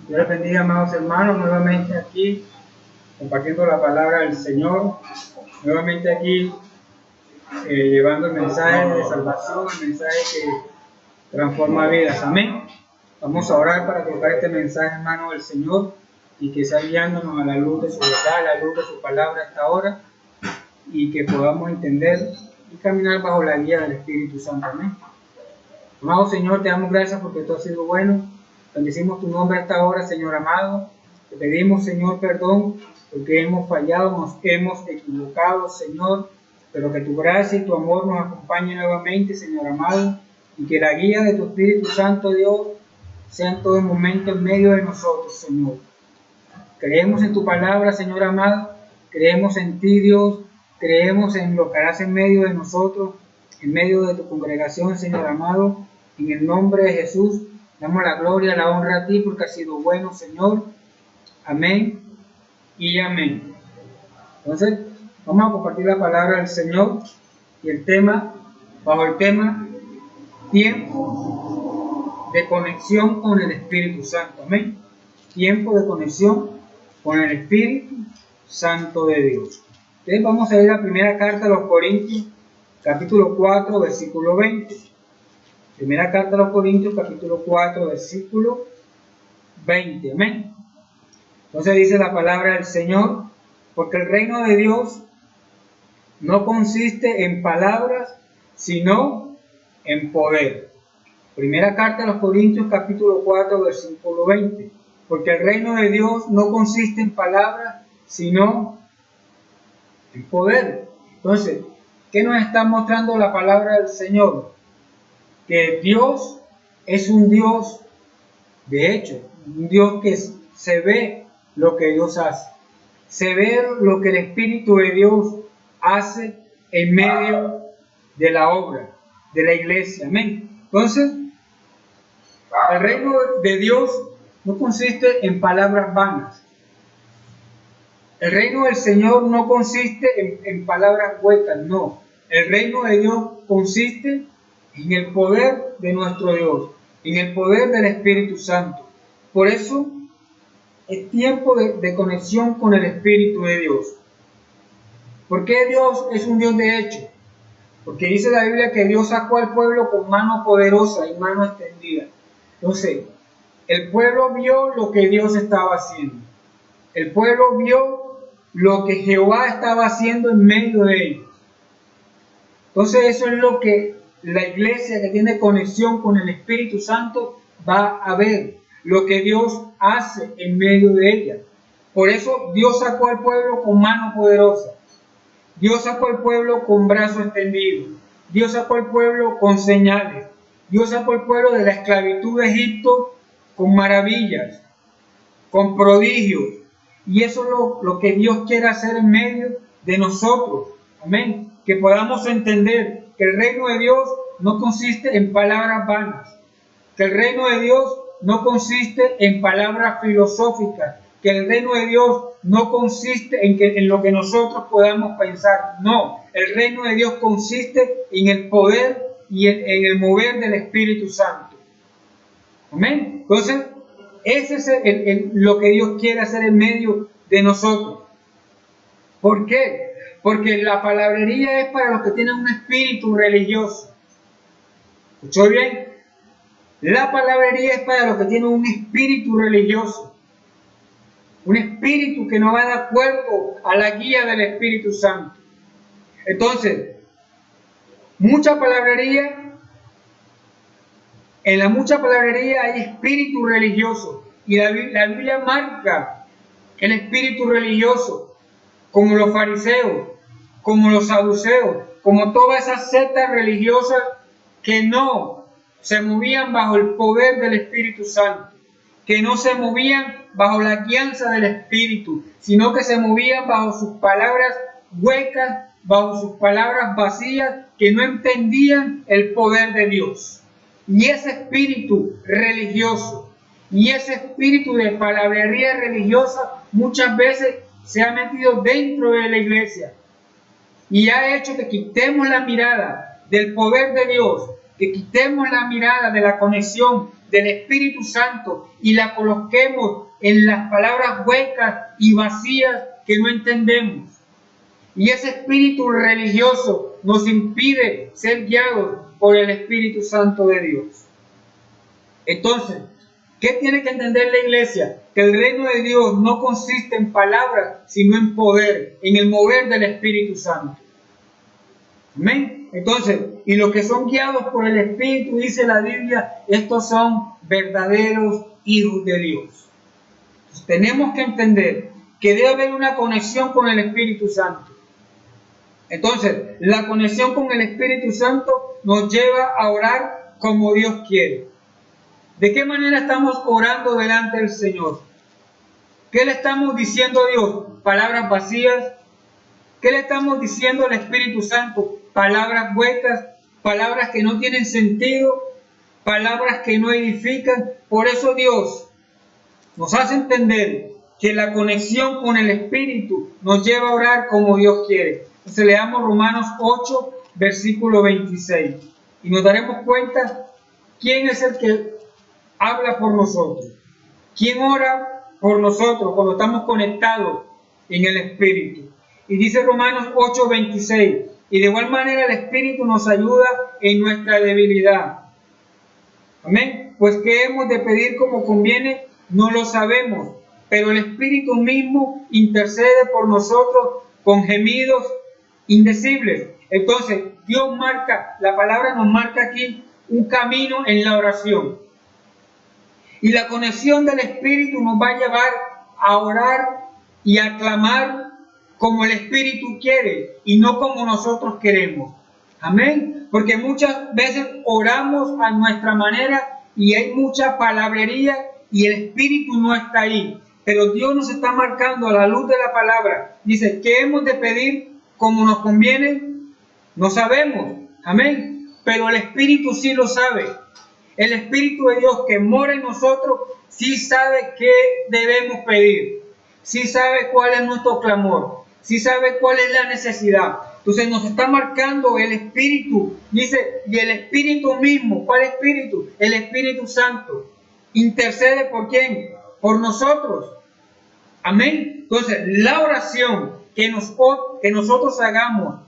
Dios les bendiga, amados hermanos, nuevamente aquí compartiendo la palabra del Señor, nuevamente aquí llevando el mensaje de salvación, el mensaje que transforma vidas. Amén. Vamos a orar para colocar este mensaje en manos del Señor y que sea guiándonos a la luz de su verdad, a la luz de su palabra hasta ahora, y que podamos entender y caminar bajo la guía del Espíritu Santo. Amén. Amado Señor, te damos gracias porque tú has sido bueno. Bendecimos tu nombre a esta hora, Señor amado. Te pedimos, Señor, perdón porque hemos fallado, nos hemos equivocado, Señor. Pero que tu gracia y tu amor nos acompañen nuevamente, Señor amado. Y que la guía de tu Espíritu Santo, Dios, sea en todo momento en medio de nosotros, Señor. Creemos en tu palabra, Señor amado. Creemos en ti, Dios. Creemos en lo que harás en medio de nosotros, en medio de tu congregación, Señor amado. En el nombre de Jesús, damos la gloria, la honra a ti, porque has sido bueno, Señor. Amén y amén. Entonces, vamos a compartir la palabra del Señor y el tema, bajo el tema, tiempo de conexión con el Espíritu Santo. Amén. Tiempo de conexión con el Espíritu Santo de Dios. Entonces, vamos a ir a la primera carta a los Corintios, capítulo 4, versículo 20. Primera carta a los Corintios, capítulo 4, versículo 20. Amén. Entonces dice la palabra del Señor, porque el reino de Dios no consiste en palabras, sino en poder. Primera carta a los Corintios, capítulo 4, versículo 20. Porque el reino de Dios no consiste en palabras, sino en poder. Entonces, ¿qué nos está mostrando la palabra del Señor? Que Dios es un Dios de hecho, un Dios que se ve lo que Dios hace, se ve lo que el Espíritu de Dios hace en medio de la obra, de la iglesia. Amén. Entonces, el reino de Dios no consiste en palabras vanas. El reino del Señor no consiste en palabras huecas, no. El reino de Dios consiste en el poder de nuestro Dios, en el poder del Espíritu Santo. Por eso es tiempo de conexión con el Espíritu de Dios. ¿Por qué Dios es un Dios de hecho? Porque dice la Biblia que Dios sacó al pueblo con mano poderosa y mano extendida. Entonces, el pueblo vio lo que Dios estaba haciendo. El pueblo vio lo que Jehová estaba haciendo en medio de ellos. Entonces, eso es lo que la iglesia que tiene conexión con el Espíritu Santo va a ver, lo que Dios hace en medio de ella. Por eso Dios sacó al pueblo con mano poderosa. Dios sacó al pueblo con brazo extendido. Dios sacó al pueblo con señales. Dios sacó al pueblo de la esclavitud de Egipto con maravillas, con prodigios. Y eso es lo que Dios quiere hacer en medio de nosotros. Amén. Que podamos entender que el reino de Dios no consiste en palabras vanas. Que el reino de Dios no consiste en palabras filosóficas. Que el reino de Dios no consiste en lo que nosotros podamos pensar. No, el reino de Dios consiste en el poder y en el mover del Espíritu Santo. Amén. Entonces, ese es lo que Dios quiere hacer en medio de nosotros. ¿Por qué? Porque la palabrería es para los que tienen un espíritu religioso. ¿Escuchó bien? La palabrería es para los que tienen un espíritu religioso. Un espíritu que no va de acuerdo a la guía del Espíritu Santo. Entonces, mucha palabrería, en la mucha palabrería hay espíritu religioso. Y la Biblia marca el espíritu religioso, como los fariseos, como los saduceos, como todas esas sectas religiosas que no se movían bajo el poder del Espíritu Santo, que no se movían bajo la guianza del Espíritu, sino que se movían bajo sus palabras huecas, bajo sus palabras vacías, que no entendían el poder de Dios. Y ese espíritu religioso, y ese espíritu de palabrería religiosa muchas veces se ha metido dentro de la iglesia y ha hecho que quitemos la mirada del poder de Dios, que quitemos la mirada de la conexión del Espíritu Santo y la coloquemos en las palabras huecas y vacías que no entendemos. Y ese espíritu religioso nos impide ser guiados por el Espíritu Santo de Dios. Entonces, ¿qué tiene que entender la iglesia? Que el reino de Dios no consiste en palabras, sino en poder, en el mover del Espíritu Santo. Amén. Entonces, y los que son guiados por el Espíritu, dice la Biblia, estos son verdaderos hijos de Dios. Entonces, tenemos que entender que debe haber una conexión con el Espíritu Santo. Entonces, la conexión con el Espíritu Santo nos lleva a orar como Dios quiere. ¿De qué manera estamos orando delante del Señor? ¿Qué le estamos diciendo a Dios? ¿Palabras vacías? ¿Qué le estamos diciendo al Espíritu Santo? Palabras huecas, palabras que no tienen sentido, palabras que no edifican. Por eso Dios nos hace entender que la conexión con el Espíritu nos lleva a orar como Dios quiere. Entonces leamos Romanos 8, versículo 26. Y nos daremos cuenta quién es el que habla por nosotros. ¿Quién ora por nosotros cuando estamos conectados en el Espíritu? Y dice Romanos 8, 26. Y de igual manera el Espíritu nos ayuda en nuestra debilidad. Amén. Pues ¿qué hemos de pedir como conviene? No lo sabemos. Pero el Espíritu mismo intercede por nosotros con gemidos indecibles. Entonces, Dios marca, la palabra nos marca aquí un camino en la oración. Y la conexión del Espíritu nos va a llevar a orar y a clamar como el Espíritu quiere y no como nosotros queremos. Amén. Porque muchas veces oramos a nuestra manera y hay mucha palabrería y el Espíritu no está ahí. Pero Dios nos está marcando a la luz de la palabra. Dice, ¿qué hemos de pedir como nos conviene? No sabemos. Amén. Pero el Espíritu sí lo sabe. El Espíritu de Dios que mora en nosotros sí sabe qué debemos pedir. Sí sabe cuál es nuestro clamor. Sí sabe cuál es la necesidad. Entonces nos está marcando el Espíritu. Dice, y el Espíritu mismo. ¿Cuál Espíritu? El Espíritu Santo. ¿Intercede por quién? Por nosotros. Amén. Entonces la oración que nosotros hagamos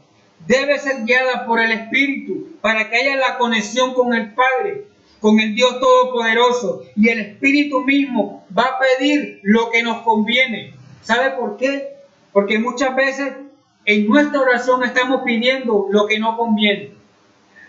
debe ser guiada por el Espíritu para que haya la conexión con el Padre, con el Dios Todopoderoso. Y el Espíritu mismo va a pedir lo que nos conviene. ¿Sabe por qué? Porque muchas veces en nuestra oración estamos pidiendo lo que no conviene,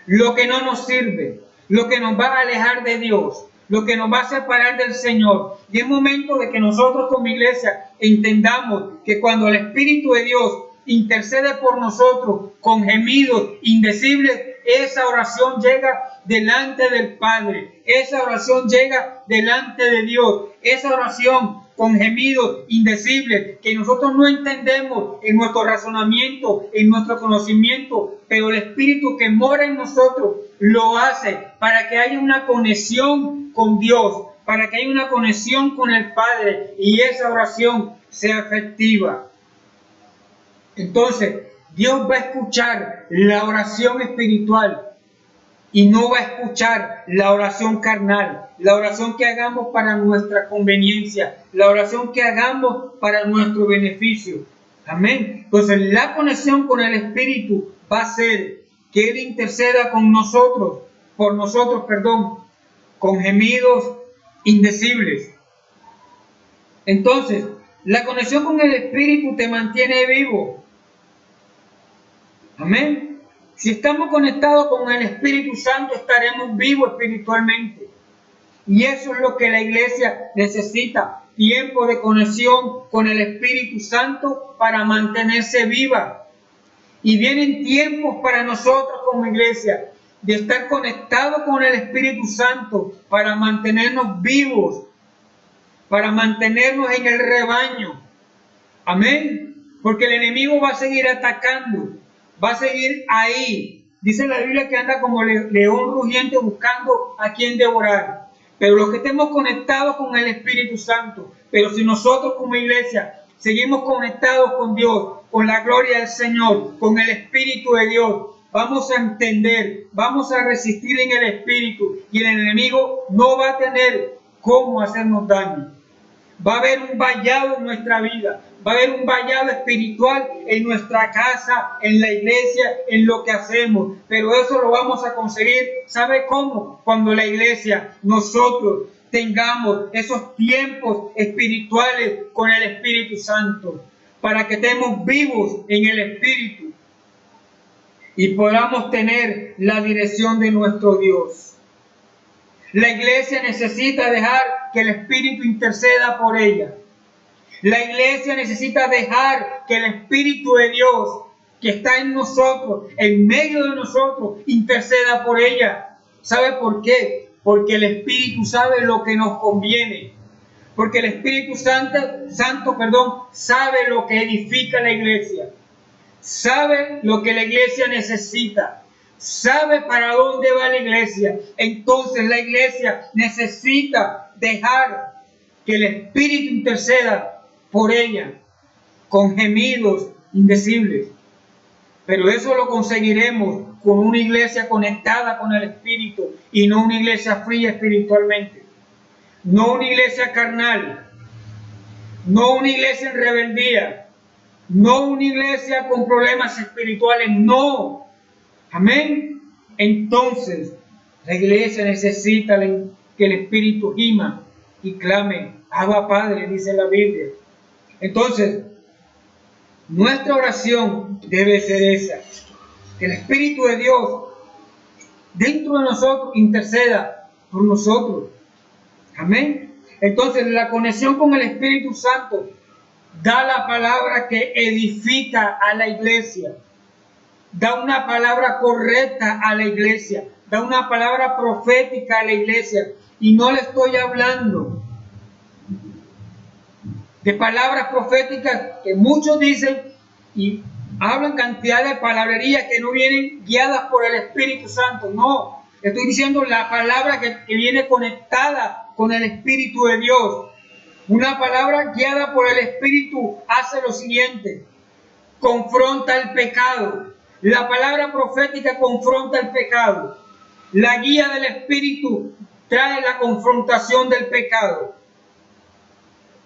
lo que no nos sirve, lo que nos va a alejar de Dios, lo que nos va a separar del Señor. Y es momento de que nosotros como iglesia entendamos que cuando el Espíritu de Dios intercede por nosotros con gemidos indecibles, esa oración llega delante del Padre, esa oración llega delante de Dios, esa oración con gemidos indecibles que nosotros no entendemos en nuestro razonamiento, en nuestro conocimiento, pero el Espíritu que mora en nosotros lo hace para que haya una conexión con Dios, para que haya una conexión con el Padre y esa oración sea efectiva. Entonces, Dios va a escuchar la oración espiritual y no va a escuchar la oración carnal, la oración que hagamos para nuestra conveniencia, la oración que hagamos para nuestro beneficio. Amén. Entonces, la conexión con el Espíritu va a ser que Él interceda con nosotros, con gemidos indecibles. Entonces, la conexión con el Espíritu te mantiene vivo. Amén. Si estamos conectados con el Espíritu Santo, estaremos vivos espiritualmente. Y eso es lo que la iglesia necesita. Tiempo de conexión con el Espíritu Santo para mantenerse viva. Y vienen tiempos para nosotros como iglesia de estar conectados con el Espíritu Santo para mantenernos vivos, para mantenernos en el rebaño. Amén. Porque el enemigo va a seguir atacando. Va a seguir ahí. Dice la Biblia que anda como león rugiente buscando a quien devorar. Pero los que estemos conectados con el Espíritu Santo, pero si nosotros como iglesia seguimos conectados con Dios, con la gloria del Señor, con el Espíritu de Dios, vamos a entender, vamos a resistir en el espíritu y el enemigo no va a tener cómo hacernos daño. Va a haber un vallado en nuestra vida, va a haber un vallado espiritual en nuestra casa, en la iglesia, en lo que hacemos. Pero eso lo vamos a conseguir, ¿sabe cómo? Cuando la iglesia, nosotros tengamos esos tiempos espirituales con el Espíritu Santo, para que estemos vivos en el Espíritu y podamos tener la dirección de nuestro Dios. La iglesia necesita dejar que el Espíritu interceda por ella. La iglesia necesita dejar que el Espíritu de Dios que está en nosotros, en medio de nosotros, interceda por ella. ¿Sabe por qué? Porque el Espíritu sabe lo que nos conviene. Porque el Espíritu Santo, sabe lo que edifica la iglesia. Sabe lo que la iglesia necesita. Sabe para dónde va la iglesia. Entonces la iglesia necesita dejar que el Espíritu interceda por ella con gemidos indecibles. Pero eso lo conseguiremos con una iglesia conectada con el Espíritu y no una iglesia fría espiritualmente. No una iglesia carnal. No una iglesia en rebeldía. No una iglesia con problemas espirituales. No. Amén. Entonces, la iglesia necesita que el Espíritu gima y clame, Abba Padre, dice la Biblia. Entonces, nuestra oración debe ser esa. Que el Espíritu de Dios dentro de nosotros interceda por nosotros. Amén. Entonces, la conexión con el Espíritu Santo da la palabra que edifica a la iglesia. Da una palabra correcta a la iglesia, da una palabra profética a la iglesia. Y no le estoy hablando de palabras proféticas que muchos dicen y hablan cantidad de palabrerías que no vienen guiadas por el Espíritu Santo. No, estoy diciendo la palabra que viene conectada con el Espíritu de Dios. Una palabra guiada por el Espíritu hace lo siguiente: confronta el pecado. La palabra profética confronta el pecado. La guía del Espíritu trae la confrontación del pecado.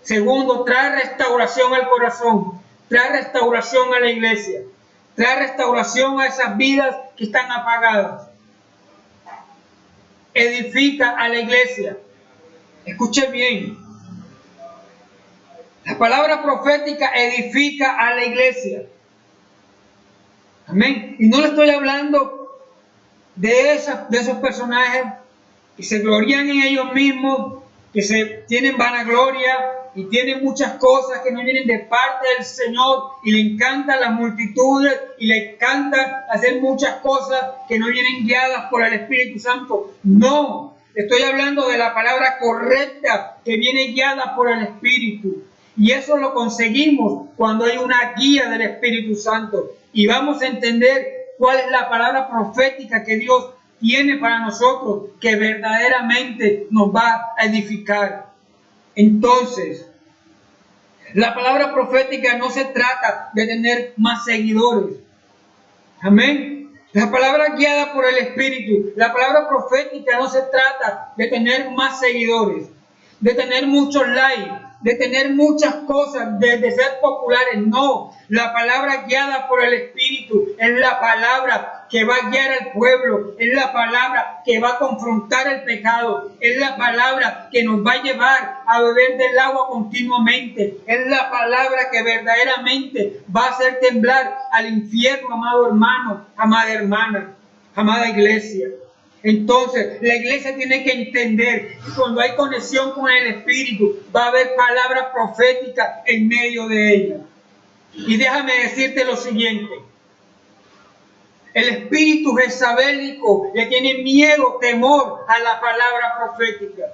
Segundo, trae restauración al corazón, trae restauración a la iglesia, trae restauración a esas vidas que están apagadas. Edifica a la iglesia. Escuche bien. La palabra profética edifica a la iglesia. Amén. Y no le estoy hablando de esos personajes que se glorían en ellos mismos, que tienen vanagloria y tienen muchas cosas que no vienen de parte del Señor y le encantan las multitudes y le encanta hacer muchas cosas que no vienen guiadas por el Espíritu Santo. No, estoy hablando de la palabra correcta que viene guiada por el Espíritu. Y eso lo conseguimos cuando hay una guía del Espíritu Santo. Y vamos a entender cuál es la palabra profética que Dios tiene para nosotros, que verdaderamente nos va a edificar. Entonces, la palabra profética no se trata de tener más seguidores. Amén. La palabra guiada por el Espíritu, la palabra profética no se trata de tener más seguidores, de tener muchos likes, de tener muchas cosas, de ser populares. No, la palabra guiada por el Espíritu es la palabra que va a guiar al pueblo, es la palabra que va a confrontar el pecado, es la palabra que nos va a llevar a beber del agua continuamente, es la palabra que verdaderamente va a hacer temblar al infierno, amado hermano, amada hermana, amada iglesia. Entonces, la iglesia tiene que entender que cuando hay conexión con el Espíritu, va a haber palabra profética en medio de ella. Y déjame decirte lo siguiente: el espíritu jezabélico le tiene miedo, temor a la palabra profética.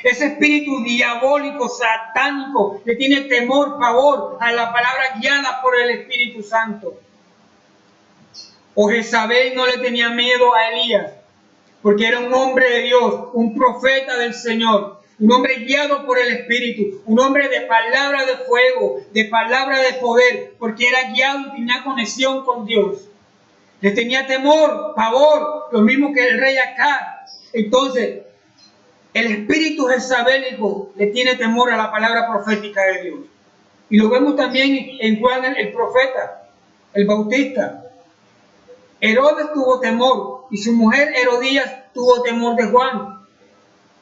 Ese espíritu diabólico, satánico, le tiene temor, pavor a la palabra guiada por el Espíritu Santo. O Jezabel no le tenía miedo a Elías, porque era un hombre de Dios, un profeta del Señor, un hombre guiado por el Espíritu, un hombre de palabra de fuego, de palabra de poder, porque era guiado y tenía conexión con Dios. Le tenía temor, pavor, lo mismo que el rey Acab. Entonces, el espíritu jezabélico le tiene temor a la palabra profética de Dios. Y lo vemos también en Juan el profeta, el bautista. Herodes tuvo temor y su mujer Herodías tuvo temor de Juan.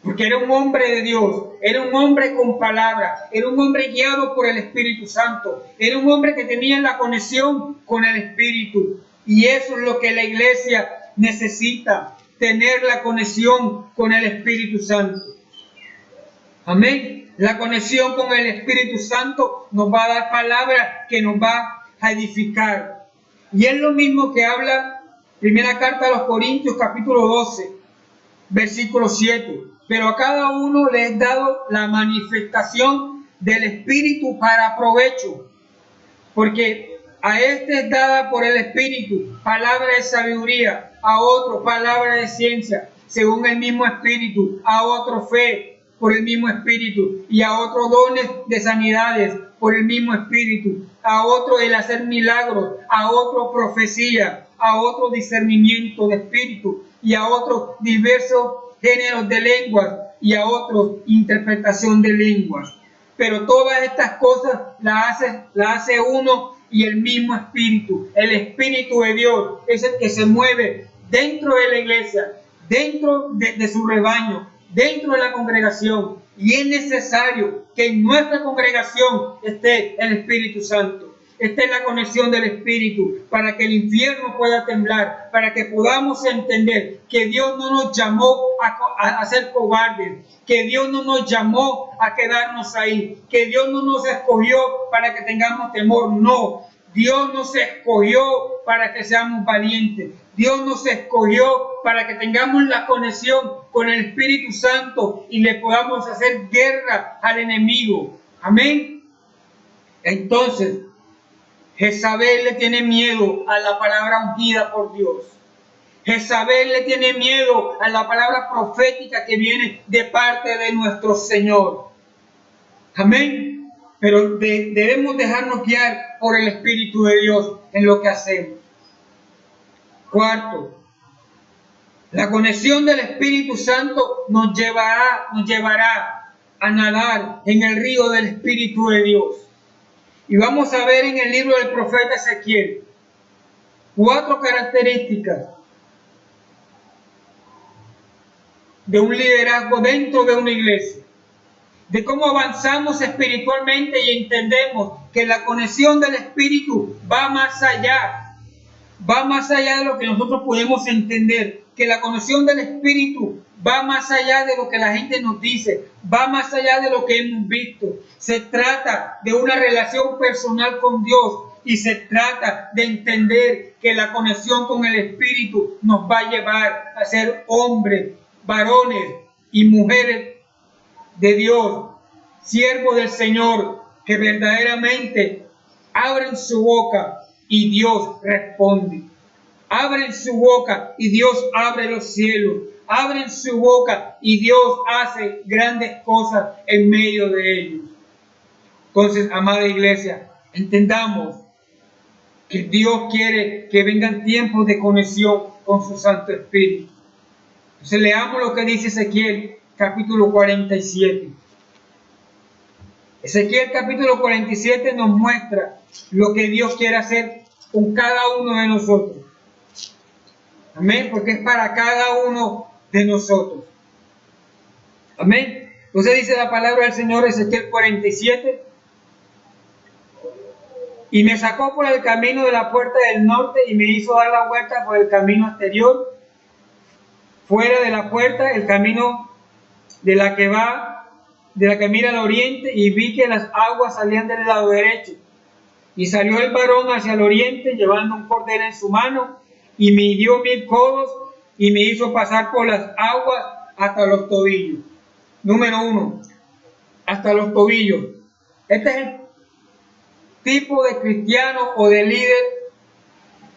Porque era un hombre de Dios, era un hombre con palabra, era un hombre guiado por el Espíritu Santo, era un hombre que tenía la conexión con el Espíritu. Y eso es lo que la iglesia necesita, tener la conexión con el Espíritu Santo. Amén. La conexión con el Espíritu Santo nos va a dar palabra que nos va a edificar. Y es lo mismo que habla primera carta a los Corintios, capítulo 12, versículo 7. Pero a cada uno le es dado la manifestación del Espíritu para provecho. Porque a este es dada por el Espíritu palabra de sabiduría, a otro palabra de ciencia, según el mismo Espíritu, a otro fe por el mismo Espíritu, y a otro dones de sanidades por el mismo Espíritu, a otro el hacer milagros, a otro profecía, a otro discernimiento de espíritu, y a otros diversos géneros de lenguas, y a otros interpretación de lenguas. Pero todas estas cosas las hace uno y el mismo Espíritu. El Espíritu de Dios es el que se mueve dentro de la iglesia, dentro de su rebaño, dentro de la congregación. Y es necesario que en nuestra congregación esté el Espíritu Santo. Esta es la conexión del Espíritu para que el infierno pueda temblar, para que podamos entender que Dios no nos llamó a ser cobardes, que Dios no nos llamó a quedarnos ahí, que Dios no nos escogió para que tengamos temor, no. Dios nos escogió para que seamos valientes. Dios nos escogió para que tengamos la conexión con el Espíritu Santo y le podamos hacer guerra al enemigo. Amén. Entonces, Jezabel le tiene miedo a la palabra ungida por Dios. Jezabel le tiene miedo a la palabra profética que viene de parte de nuestro Señor. Amén. Pero debemos dejarnos guiar por el Espíritu de Dios en lo que hacemos. Cuarto, la conexión del Espíritu Santo nos llevará a nadar en el río del Espíritu de Dios. Y vamos a ver en el libro del profeta Ezequiel 4 características de un liderazgo dentro de una iglesia, de cómo avanzamos espiritualmente y entendemos que la conexión del Espíritu va más allá de lo que nosotros podemos entender, que la conexión del Espíritu va más allá de lo que la gente nos dice, va más allá de lo que hemos visto. Se trata de una relación personal con Dios y se trata de entender que la conexión con el Espíritu nos va a llevar a ser hombres, varones y mujeres de Dios, siervos del Señor, que verdaderamente abren su boca y Dios responde. Abren su boca y Dios abre los cielos. Abren su boca y Dios hace grandes cosas en medio de ellos. Entonces, amada iglesia, entendamos que Dios quiere que vengan tiempos de conexión con su Santo Espíritu. Entonces, leamos lo que dice Ezequiel, capítulo 47. Ezequiel capítulo 47 nos muestra lo que Dios quiere hacer con cada uno de nosotros. Amén, porque es para cada uno de nosotros. Amén. Entonces dice la palabra del Señor, Ezequiel 47. Y me sacó por el camino de la puerta del norte y me hizo dar la vuelta por el camino exterior, fuera de la puerta, el camino de la que mira al oriente, y vi que las aguas salían del lado derecho. Y salió el varón hacia el oriente llevando un cordero en su mano y midió 1000 codos y me hizo pasar por las aguas hasta los tobillos. Número 1, hasta los tobillos. Este es el tipo de cristiano o de líder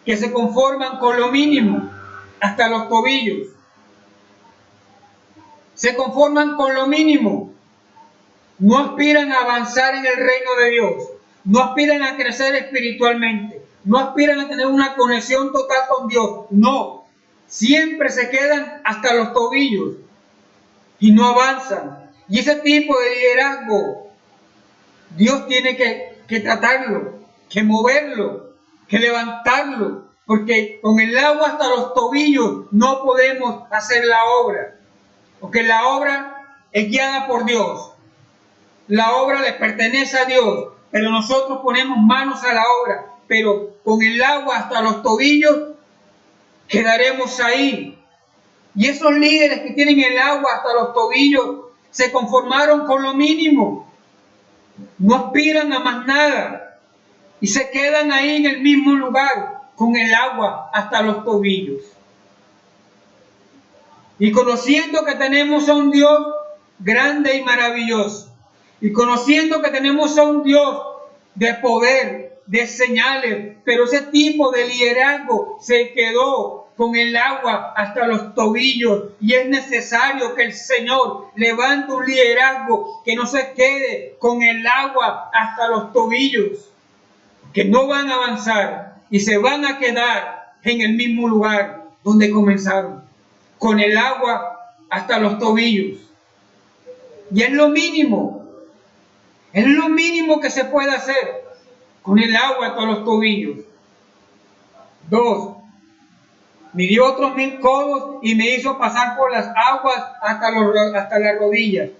que se conforman con lo mínimo, hasta los tobillos. Se conforman con lo mínimo. No aspiran a avanzar en el reino de Dios. No aspiran a crecer espiritualmente. no aspiran a tener una conexión total con Dios. No, siempre se quedan hasta los tobillos y no avanzan. Y ese tipo de liderazgo, Dios tiene que tratarlo, que moverlo, que levantarlo, porque con el agua hasta los tobillos no podemos hacer la obra, porque la obra es guiada por Dios. La obra le pertenece a Dios, pero nosotros ponemos manos a la obra, pero con el agua hasta los tobillos quedaremos ahí. Y esos líderes que tienen el agua hasta los tobillos se conformaron con lo mínimo, no aspiran a más nada y se quedan ahí en el mismo lugar con el agua hasta los tobillos. Y conociendo que tenemos a un Dios grande y maravilloso, y conociendo que tenemos a un Dios de poder, de señales, pero ese tipo de liderazgo se quedó con el agua hasta los tobillos, y es necesario que el Señor levante un liderazgo que no se quede con el agua hasta los tobillos, que no van a avanzar y se van a quedar en el mismo lugar donde comenzaron, con el agua hasta los tobillos. Y es lo mínimo que se puede hacer, con el agua hasta los tobillos. 2. Midió otros 1000 codos y me hizo pasar por las aguas hasta las rodillas.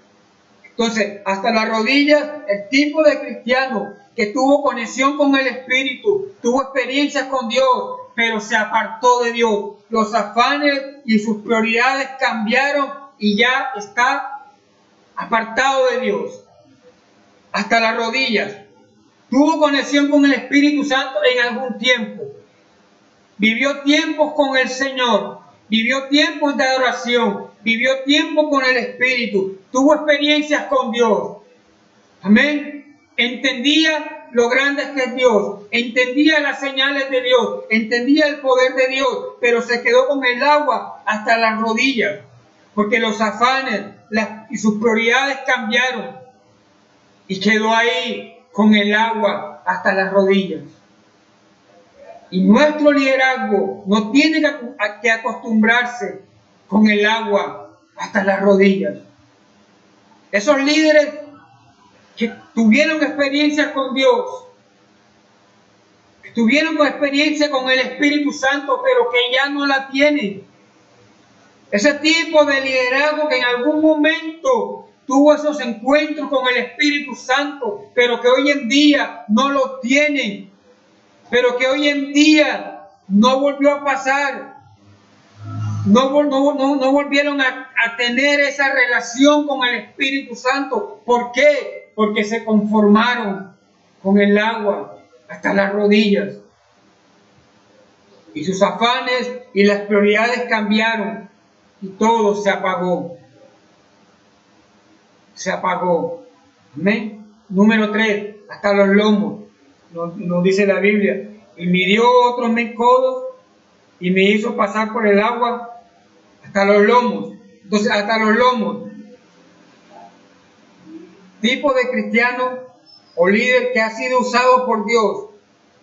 Entonces, hasta las rodillas, el tipo de cristiano que tuvo conexión con el Espíritu, tuvo experiencias con Dios, pero se apartó de Dios. Los afanes y sus prioridades cambiaron y ya está apartado de Dios. Hasta las rodillas. Tuvo conexión con el Espíritu Santo en algún tiempo. Vivió tiempos con el Señor. Vivió tiempos de adoración. Vivió tiempo con el Espíritu. Tuvo experiencias con Dios. Amén. Entendía lo grande que es Dios. Entendía las señales de Dios. Entendía el poder de Dios. Pero se quedó con el agua hasta las rodillas. Porque los afanes y sus prioridades cambiaron. Y quedó ahí con el agua hasta las rodillas. Y nuestro liderazgo no tiene que acostumbrarse con el agua hasta las rodillas. Esos líderes que tuvieron experiencia con Dios, que tuvieron experiencia con el Espíritu Santo, pero que ya no la tienen. Ese tipo de liderazgo que en algún momento tuvo esos encuentros con el Espíritu Santo, pero que hoy en día no lo tienen, pero que hoy en día no volvió a pasar, no volvieron a tener esa relación con el Espíritu Santo. ¿Por qué? Porque se conformaron con el agua hasta las rodillas. Y sus afanes y las prioridades cambiaron y todo se apagó. Se apagó. Amén. Número 3, hasta los lomos. Nos dice la Biblia. Y midió otros 1000 codos y me hizo pasar por el agua hasta los lomos. Entonces, hasta los lomos. Tipo de cristiano o líder que ha sido usado por Dios,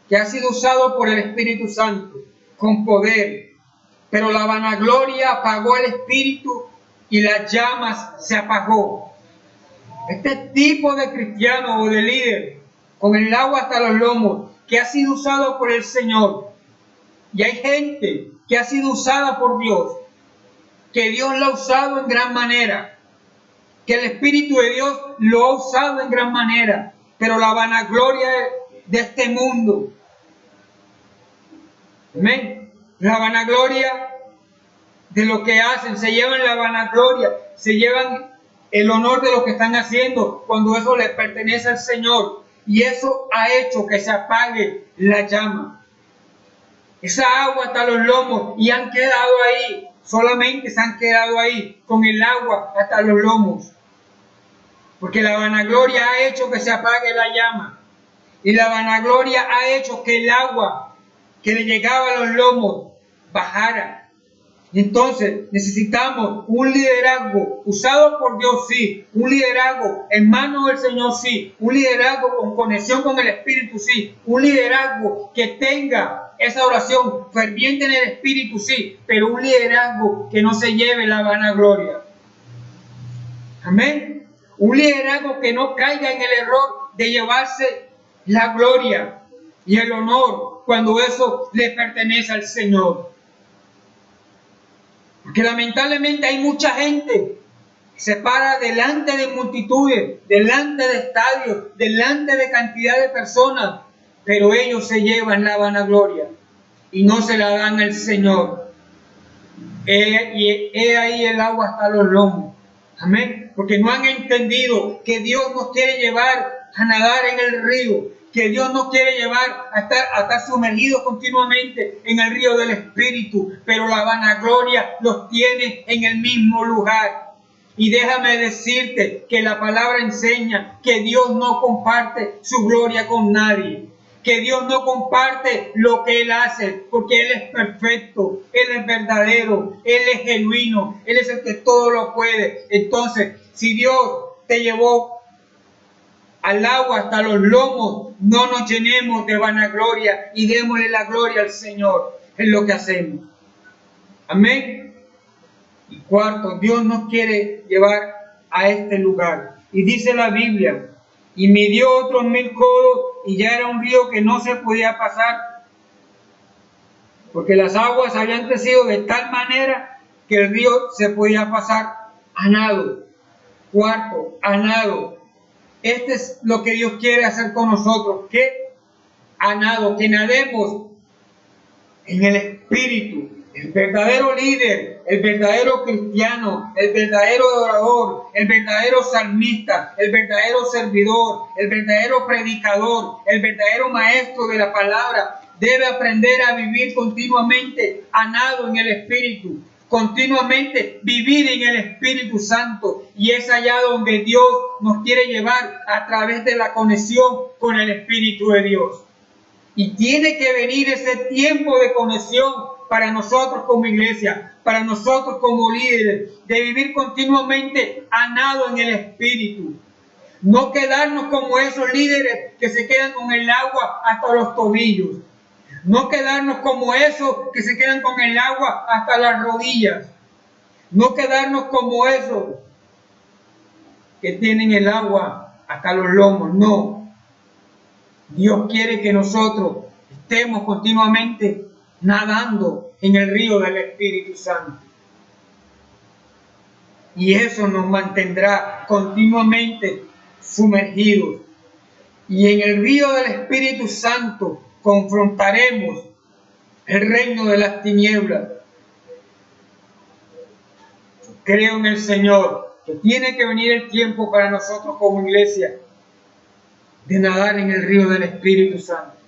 que ha sido usado por el Espíritu Santo, con poder. Pero la vanagloria apagó el Espíritu y las llamas se apagó. Este tipo de cristiano o de líder, con el agua hasta los lomos, que ha sido usado por el Señor. Y hay gente que ha sido usada por Dios, que Dios la ha usado en gran manera, que el Espíritu de Dios lo ha usado en gran manera, pero la vanagloria de este mundo, amén, la vanagloria de lo que hacen, se llevan la vanagloria, se llevan el honor de lo que están haciendo, cuando eso les pertenece al Señor, y eso ha hecho que se apague la llama. Esa agua hasta los lomos, y han quedado ahí, solamente se han quedado ahí, con el agua hasta los lomos. Porque la vanagloria ha hecho que se apague la llama. Y la vanagloria ha hecho que el agua que le llegaba a los lomos bajara. Entonces necesitamos un liderazgo usado por Dios, sí, un liderazgo en manos del Señor, sí, un liderazgo con conexión con el Espíritu, sí, un liderazgo que tenga esa oración ferviente en el Espíritu, sí, pero un liderazgo que no se lleve la vanagloria. Amén. Un liderazgo que no caiga en el error de llevarse la gloria y el honor cuando eso le pertenece al Señor. Porque lamentablemente hay mucha gente que se para delante de multitudes, delante de estadios, delante de cantidad de personas, pero ellos se llevan la vanagloria y no se la dan al Señor. He ahí el agua hasta los lomos. Amén. Porque no han entendido que Dios nos quiere llevar a nadar en el río, que Dios nos quiere llevar a estar sumergidos continuamente en el río del Espíritu, pero la vanagloria los tiene en el mismo lugar. Y déjame decirte que la palabra enseña que Dios no comparte su gloria con nadie, que Dios no comparte lo que Él hace, porque Él es perfecto, Él es verdadero, Él es genuino, Él es el que todo lo puede. Entonces, si Dios te llevó al agua hasta los lomos, no nos llenemos de vanagloria y démosle la gloria al Señor en lo que hacemos. Amén. Y cuarto, Dios nos quiere llevar a este lugar. Y dice la Biblia, y midió otros 1000 codos y ya era un río que no se podía pasar, porque las aguas habían crecido de tal manera que el río se podía pasar a nado. Cuarto, a nado. Este es lo que Dios quiere hacer con nosotros, que a nado, que nademos en el Espíritu. El verdadero líder, el verdadero cristiano, el verdadero orador, el verdadero salmista, el verdadero servidor, el verdadero predicador, el verdadero maestro de la palabra, debe aprender a vivir continuamente a nado en el Espíritu, continuamente vivir en el Espíritu Santo, y es allá donde Dios nos quiere llevar a través de la conexión con el Espíritu de Dios. Y tiene que venir ese tiempo de conexión para nosotros como iglesia, para nosotros como líderes, de vivir continuamente a nado en el Espíritu. No quedarnos como esos líderes que se quedan con el agua hasta los tobillos. No quedarnos como esos que se quedan con el agua hasta las rodillas. No quedarnos como esos que tienen el agua hasta los lomos. No. Dios quiere que nosotros estemos continuamente nadando en el río del Espíritu Santo. Y eso nos mantendrá continuamente sumergidos. Y en el río del Espíritu Santo confrontaremos el reino de las tinieblas. Creo en el Señor, que tiene que venir el tiempo para nosotros como iglesia de nadar en el río del Espíritu Santo.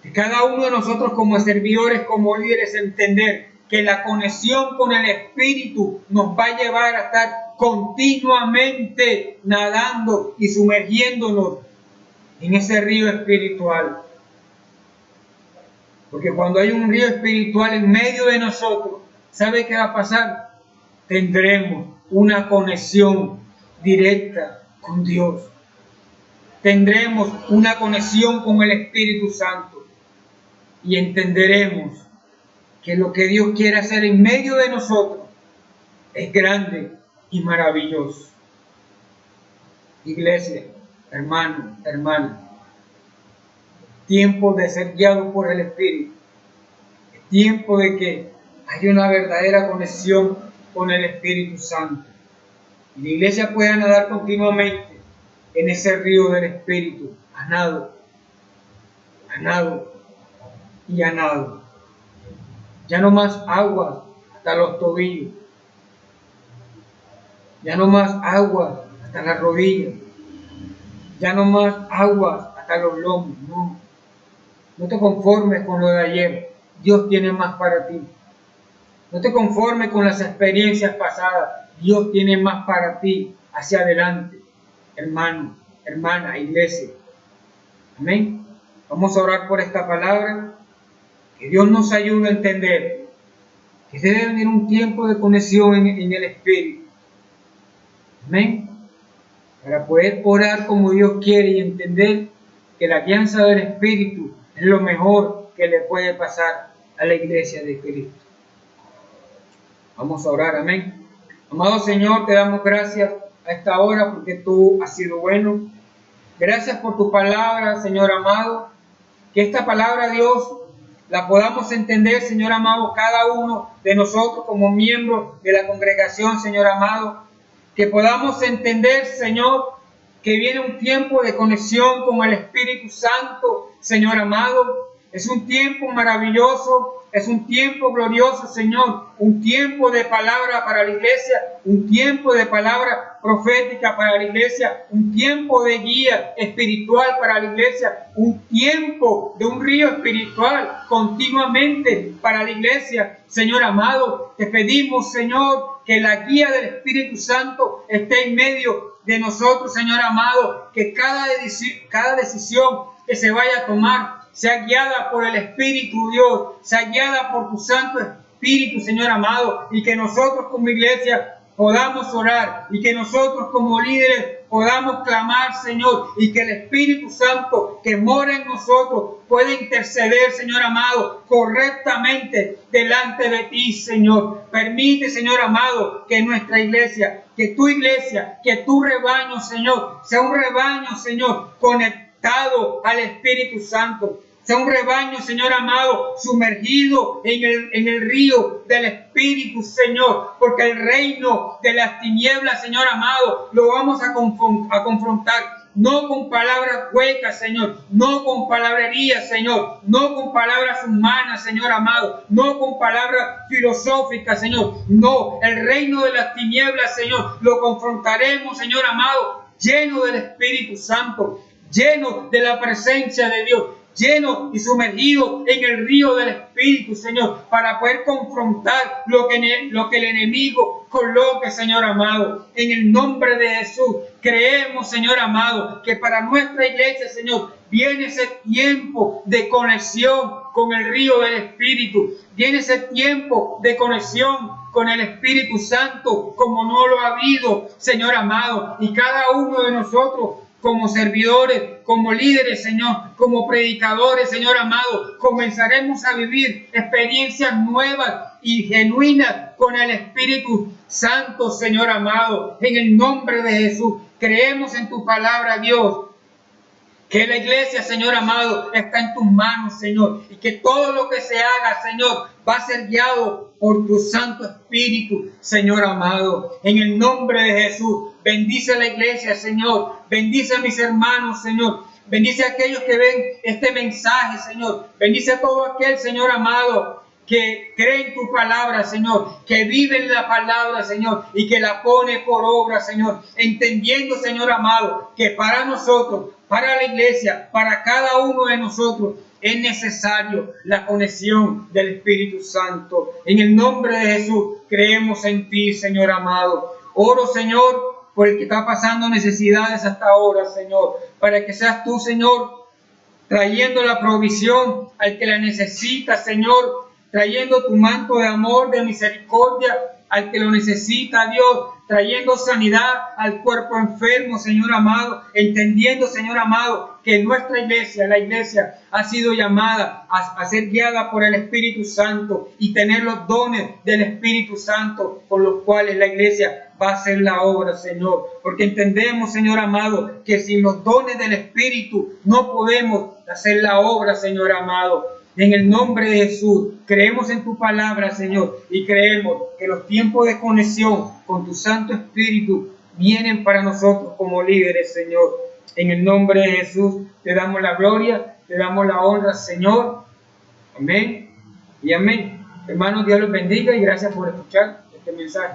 De cada uno de nosotros como servidores, como líderes, entender que la conexión con el Espíritu nos va a llevar a estar continuamente nadando y sumergiéndonos en ese río espiritual. Porque cuando hay un río espiritual en medio de nosotros, ¿sabe qué va a pasar? Tendremos una conexión directa con Dios. Tendremos una conexión con el Espíritu Santo y entenderemos que lo que Dios quiere hacer en medio de nosotros es grande y maravilloso. Iglesia, hermano, hermana, tiempo de ser guiado por el Espíritu, tiempo de que haya una verdadera conexión con el Espíritu Santo y la iglesia pueda nadar continuamente en ese río del Espíritu, a nado y a nado. Ya no más aguas hasta los tobillos, ya no más aguas hasta las rodillas, ya no más aguas hasta los lomos. No te conformes con lo de ayer, Dios tiene más para ti. No te conformes con las experiencias pasadas, Dios tiene más para ti hacia adelante, hermano, hermana, iglesia. Amén. Vamos a orar por esta palabra. Que Dios nos ayude a entender que debe venir un tiempo de conexión en el Espíritu. Amén. Para poder orar como Dios quiere y entender que la guianza del Espíritu es lo mejor que le puede pasar a la iglesia de Cristo. Vamos a orar, amén. Amado Señor, te damos gracias a esta hora porque tú has sido bueno. Gracias por tu palabra, Señor amado. Que esta palabra, Dios, la podamos entender, Señor amado, cada uno de nosotros como miembros de la congregación, Señor amado. Que podamos entender, Señor, que viene un tiempo de conexión con el Espíritu Santo, Señor amado. Es un tiempo maravilloso, es un tiempo glorioso, Señor. Un tiempo de palabra para la iglesia, un tiempo de palabra profética para la iglesia, un tiempo de guía espiritual para la iglesia, un tiempo de un río espiritual continuamente para la iglesia. Señor amado, te pedimos, Señor, que la guía del Espíritu Santo esté en medio de nosotros, Señor amado, que cada decisión que se vaya a tomar sea guiada por el Espíritu, Dios, sea guiada por tu Santo Espíritu, Señor amado, y que nosotros como iglesia podamos orar y que nosotros como líderes podamos clamar, Señor, y que el Espíritu Santo que mora en nosotros pueda interceder, Señor amado, correctamente delante de ti, Señor. Permite, Señor amado, que nuestra iglesia, que tu rebaño, Señor, sea un rebaño, Señor, conectado al Espíritu Santo. Sea un rebaño, Señor amado, sumergido en el río del Espíritu, Señor, porque el reino de las tinieblas, Señor amado, lo vamos a confrontar. No con palabras huecas, Señor, no con palabrería, Señor, no con palabras humanas, Señor amado, no con palabras filosóficas, Señor, no, el reino de las tinieblas, Señor, lo confrontaremos, Señor amado, lleno del Espíritu Santo, lleno de la presencia de Dios, lleno y sumergido en el río del Espíritu, Señor, para poder confrontar lo que el enemigo coloque, Señor amado. En el nombre de Jesús, creemos, Señor amado, que para nuestra iglesia, Señor, viene ese tiempo de conexión con el río del Espíritu. Viene ese tiempo de conexión con el Espíritu Santo, como no lo ha habido, Señor amado. Y cada uno de nosotros, como servidores, como líderes, Señor, como predicadores, Señor amado, comenzaremos a vivir experiencias nuevas y genuinas con el Espíritu Santo, Señor amado. En el nombre de Jesús, creemos en tu palabra, Dios. Que la iglesia, Señor amado, está en tus manos, Señor. Y que todo lo que se haga, Señor, va a ser guiado por tu Santo Espíritu, Señor amado. En el nombre de Jesús, bendice a la iglesia, Señor. Bendice a mis hermanos, Señor. Bendice a aquellos que ven este mensaje, Señor. Bendice a todo aquel, Señor amado, que cree en tu palabra, Señor, que vive en la palabra, Señor, y que la pone por obra, Señor, entendiendo, Señor amado, que para nosotros, para la iglesia, para cada uno de nosotros, es necesario la conexión del Espíritu Santo. En el nombre de Jesús, creemos en ti, Señor amado. Oro, Señor, por el que está pasando necesidades hasta ahora, Señor, para que seas tú, Señor, trayendo la provisión al que la necesita, Señor, trayendo tu manto de amor, de misericordia al que lo necesita, Dios, trayendo sanidad al cuerpo enfermo, Señor amado, entendiendo, Señor amado, que nuestra iglesia, la iglesia, ha sido llamada a ser guiada por el Espíritu Santo y tener los dones del Espíritu Santo con los cuales la iglesia va a hacer la obra, Señor, porque entendemos, Señor amado, que sin los dones del Espíritu no podemos hacer la obra, Señor amado. En el nombre de Jesús, creemos en tu palabra, Señor, y creemos que los tiempos de conexión con tu Santo Espíritu vienen para nosotros como líderes, Señor. En el nombre de Jesús, te damos la gloria, te damos la honra, Señor. Amén y amén. Hermanos, Dios los bendiga y gracias por escuchar este mensaje.